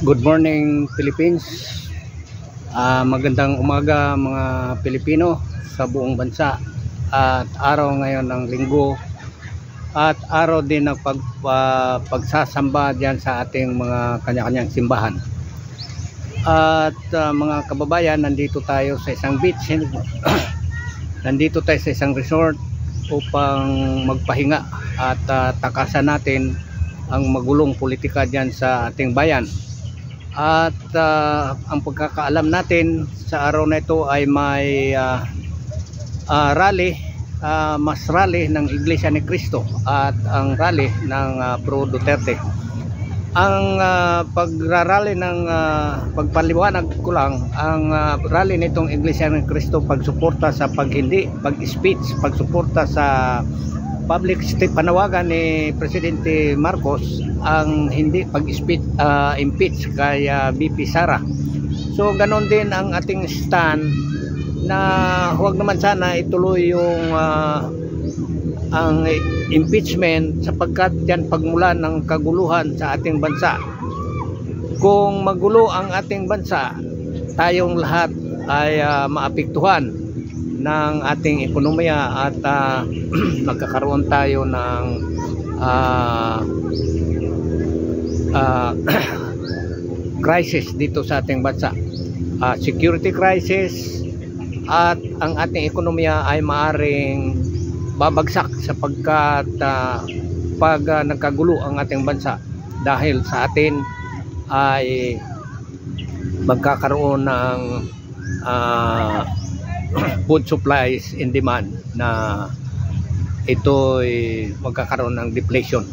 Good morning Philippines. Magandang umaga mga Pilipino sa buong bansa. At araw ngayon ng linggo at araw din ng pagsasamba diyan sa ating mga kanya-kanyang simbahan. At mga kababayan, nandito tayo sa isang beach. Nandito tayo sa isang resort upang magpahinga at takasan natin ang magulong politika diyan sa ating bayan. At ang pagkakaalam natin sa araw na ito ay may rally, mas rally ng Iglesia ni Cristo at ang rally ng Pro Duterte. Ang pagrarally ng pagpaliwanag ko lang, ang rally nitong Iglesia ni Cristo pagsuporta sa pag-speech, pagsuporta sa public panawagan ni Presidente Marcos, ang hindi pag-speech impeach kay BP Sara. So ganon din ang ating stand na huwag naman sana ituloy yung ang impeachment sapagkat yan pagmulan ng kaguluhan sa ating bansa. Kung magulo ang ating bansa, tayong lahat ay maapektuhan ng ating ekonomiya at magkakaroon tayo ng crisis dito sa ating bansa, security crisis, at ang ating ekonomiya ay maaring babagsak sapagkat pag nagkagulo ang ating bansa dahil sa atin ay magkakaroon ng food supplies in demand na ito'y magkakaroon ng deflation.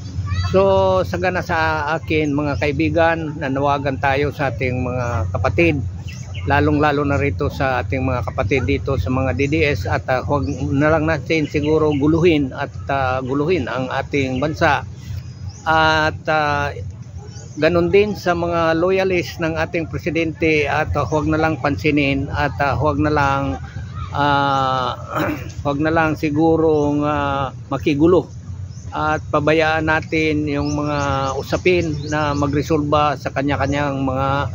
So sagana sa akin mga kaibigan, nanawagan tayo sa ating mga kapatid, lalong-lalo na rito sa ating mga kapatid dito sa mga DDS, at huwag na lang natin siguro guluhin ang ating bansa. At ganon din sa mga loyalist ng ating presidente, at huwag na lang pansinin at huwag na lang sigurong makigulo at pabayaan natin yung mga usapin na magresolba sa kanya-kanyang mga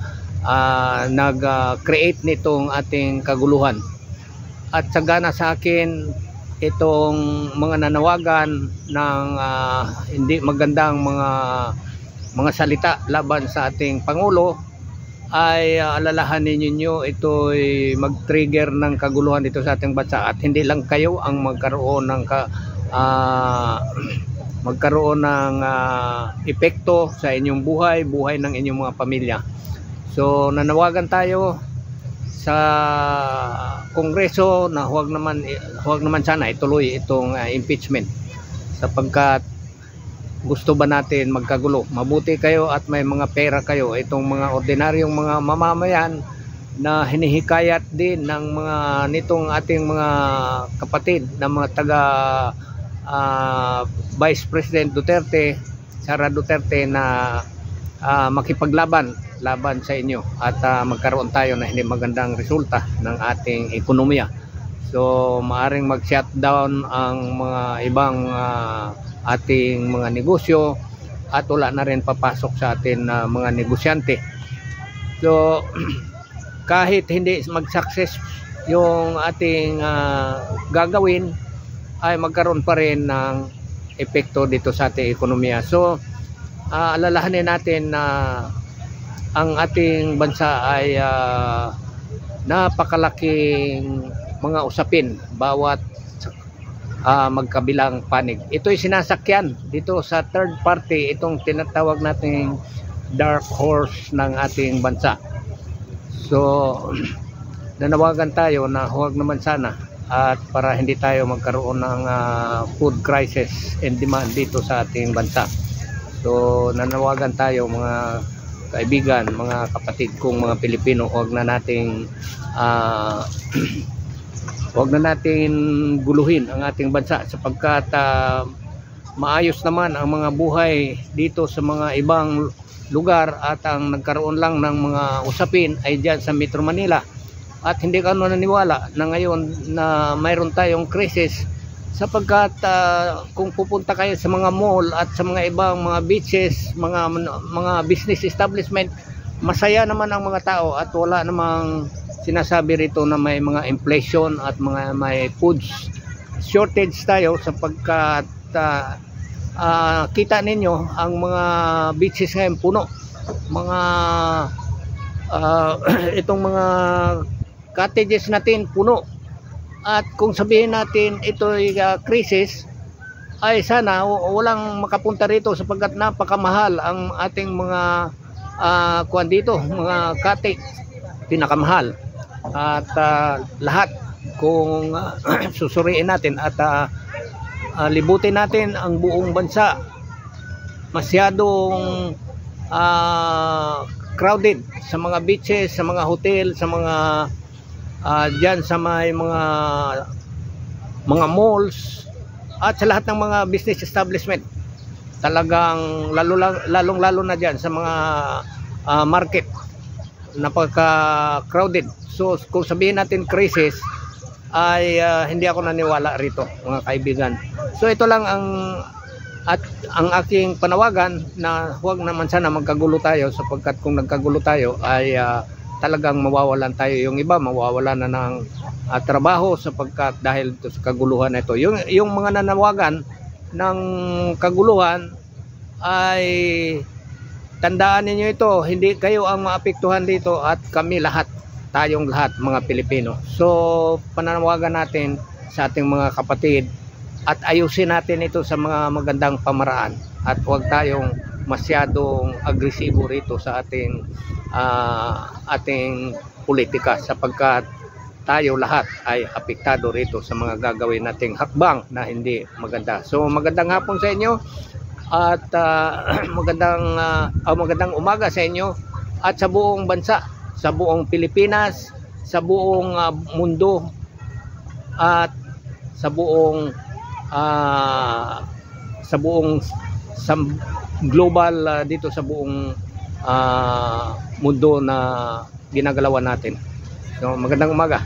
nag-create nitong ating kaguluhan. At sagana sa akin itong mga nanawagan ng hindi magandang mga salita laban sa ating Pangulo ay alalahanin ninyo, ito'y mag-trigger ng kaguluhan dito sa ating bansa, at hindi lang kayo ang magkaroon ng epekto sa inyong buhay ng inyong mga pamilya. So nanawagan tayo sa Kongreso na huwag naman sana ituloy itong impeachment sapagkat gusto ba natin magkagulo? Mabuti kayo at may mga pera kayo, itong mga ordinaryong mga mamamayan na hinihikayat din ng mga nitong ating mga kapatid na mga taga Vice President Duterte, Sara Duterte, na makipaglaban sa inyo at magkaroon tayo na hindi magandang resulta ng ating ekonomiya. So maaring mag-shutdown ang mga ibang ating mga negosyo at wala na rin papasok sa atin mga negosyante. So kahit hindi mag-success yung ating gagawin, ay magkaroon pa rin ng epekto dito sa ating ekonomiya. So alalahanin natin na ang ating bansa ay napakalaking mga usapin bawat magkabilang panig. Ito'y sinasakyan dito sa third party, itong tinatawag nating dark horse ng ating bansa. So nanawagan tayo na huwag naman sana, at para hindi tayo magkaroon ng food crisis and demand dito sa ating bansa. So nanawagan tayo mga kaibigan, mga kapatid kong mga Pilipino, huwag na nating guluhin ang ating bansa sapagkat maayos naman ang mga buhay dito sa mga ibang lugar, at ang nagkaroon lang ng mga usapin ay dyan sa Metro Manila. At hindi ka naniniwala na ngayon na mayroon tayong krisis sapagkat kung pupunta kayo sa mga mall at sa mga ibang mga beaches, mga business establishment, masaya naman ang mga tao at wala namang sinasabi rito na may mga inflation at may foods shortage tayo sapagkat kita ninyo ang mga beaches ngayon puno, mga itong mga cottages natin puno. At kung sabihin natin ito ay crisis, ay sana walang makapunta rito sapagkat napakamahal ang ating mga kuwan dito, mga cottage, pinakamahal. At lahat kung susuriin natin at libutin natin ang buong bansa, masyadong crowded sa mga beaches, sa mga hotel, sa mga dyan sa may mga malls at sa lahat ng mga business establishment. Talagang lalong lalo na dyan sa mga market, napaka crowded. So kung sabihin natin crisis ay hindi ako naniwala rito, mga kaibigan. So ito lang ang aking panawagan, na huwag naman sana magkagulo tayo sapagkat kung nagkagulo tayo ay talagang mawawalan tayo. Yung iba mawawalan na ng trabaho sapagkat dahil sa kaguluhan na ito. Yung mga nanawagan ng kaguluhan ay tandaan ninyo ito, hindi kayo ang maapektuhan dito at kami lahat, tayong lahat mga Pilipino. So pananawagan natin sa ating mga kapatid at ayusin natin ito sa mga magandang pamaraan at huwag tayong masyadong agresibo rito sa ating politika sapagkat tayo lahat ay apektado rito sa mga gagawin nating hakbang na hindi maganda. So magandang hapon sa inyo at magandang umaga sa inyo at sa buong bansa, sa buong Pilipinas, sa buong mundo at sa buong global, dito sa buong mundo na ginagalawan natin. So magandang umaga.